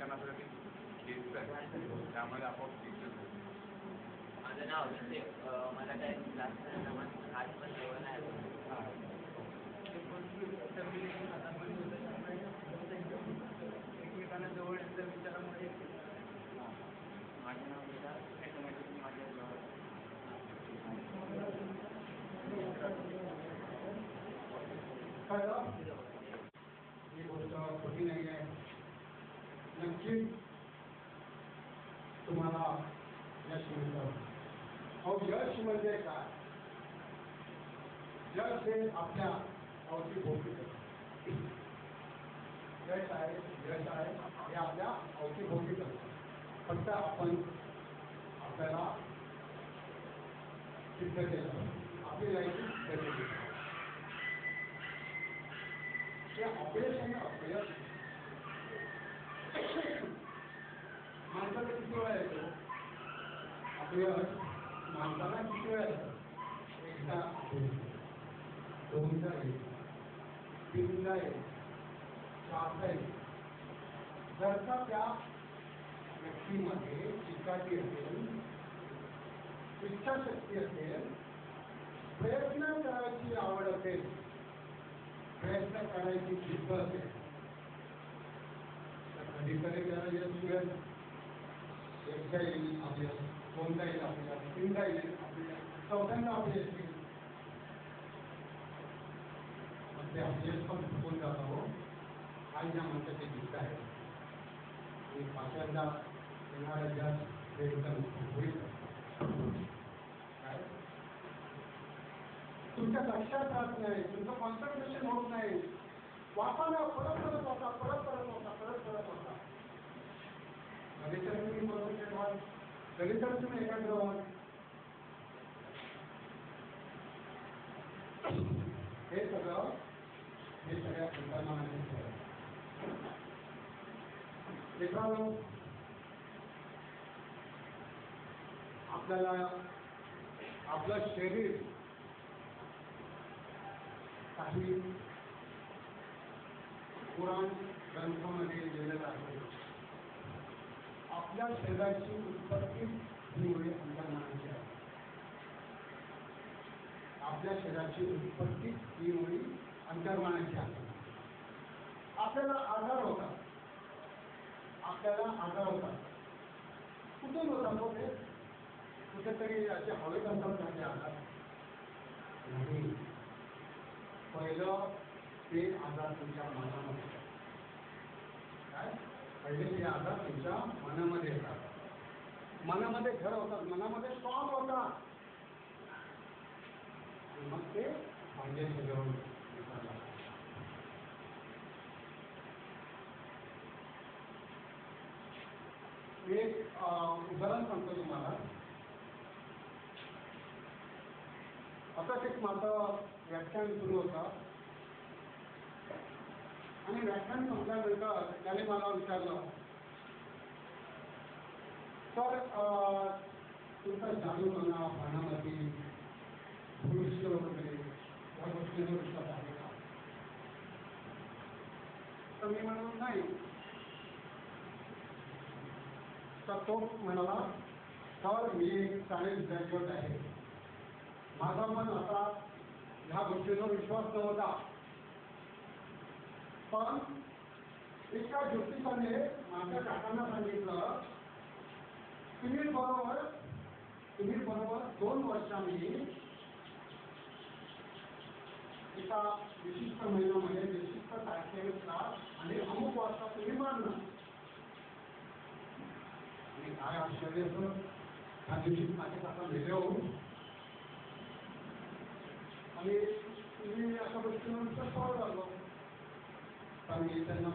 शिक्षणासाठी घेत आहे, त्यामध्ये आपोआप शिक्षण होतं. माझं नाव अभिषेक. मला काय क्लास आज पण जेवण आहे. एकमेकांना जवळ विचारामध्ये माझं नाव विकास. ऑटोमॅटिकली माझ्या जवळ ही गोष्ट खोटी नाही आहे. नक्कीच तुम्हाला यश मिळतं. अहो, यश म्हणजे काय? यश हे आपल्या अवतीभोवती यश आहे हे आपल्या अवतीभोवती असतं. फक्त आपण आपल्याला सिद्ध केलं, आपली लाईफ सिद्ध केली. ते अपयश आहे, अपयश माणसाला किती वेळा येतो? अपयश माणसाला किती वेळा येतं? एकदा अपयश, दोनदा येतो, तीनदा येतो, चारदा येतो. जर का त्या व्यक्तीमध्ये चिकाटी असेल, इच्छाशक्ती असेल, प्रयत्न करायची आवड असेल, प्रयत्न करायची जिद्द असेल, तर कधीतरी त्याला यश मिळेल. एकदा येईल अपयश, दोनदा येईल अपयश, तीनदा येईल अपयश, चौथ्यांदा अपयश येईल. मग ते अपयश पण चुकून जातं. हो, काही ज्या माणसाची जिद्द आहे आणि पाचव्यांदा येणारं यश हे एकदम होईल. काय तुमच्या लक्षात राहत नाही, तुमचं कॉन्सन्ट्रेशन होत नाही. वापाला परत होता. कधी तर तुम्ही कॉन्सन्ट्रेट व्हाल, कधी तर तुम्ही एकाग्र व्हाल. हे सगळ्या अंतर्मनाचे मित्रांनो, आपल्याला आपलं शरीर काही पुराण ग्रंथामध्ये लिहिलेलं आहे. आपल्या शरीराची उत्पत्ती ही मुळे अंतर्मनाची आहे. आपल्या शरीराची उत्पत्ती ही मुळे अंतर्मनाची आहे. आपल्याला आजार होतात. कुठून होतात होते? कुठेतरी असे हवेत असतात त्याचे आजार नाही. पहिलं ते आजार तुमच्या मनामध्ये, काय पहिले ते आजार तुमच्या मनामध्ये येतात. मनामध्ये घर होतात, मनामध्ये स्ट्रॉंग होतात, मग ते बाह्य शरीरावर दिसायला. एक उदाहरण सांगतो तुम्हाला. आताच एक माझं व्याख्यान सुरू होतं आणि व्याख्यान संपल्यानंतर त्याने मला विचारलं, तर तुमचा जादूटोणा, भानामती, भविष्य वगैरे या गोष्टींवर विश्वास आहे का? तर मी म्हणालो नाही. तर तो म्हणाला, तर मी एक सायन्स ग्रॅज्युएट आहे, माझा पण आता ह्या गोष्टींवर विश्वास नव्हता, पण एका ज्योतिषाने माझ्या काकांना सांगितलं, तुम्ही बरोबर 2 वर्षांनी एका विशिष्ट महिन्यामध्ये विशिष्ट तारखेला आणि अमुक वाजता तुम्ही मारणार. आणि काय आश्चर्य, त्या दिवशी माझे काका वेगळे होऊन आणि तुम्ही अशा गोष्टींवर विश्वास झालो. तर मी त्यांना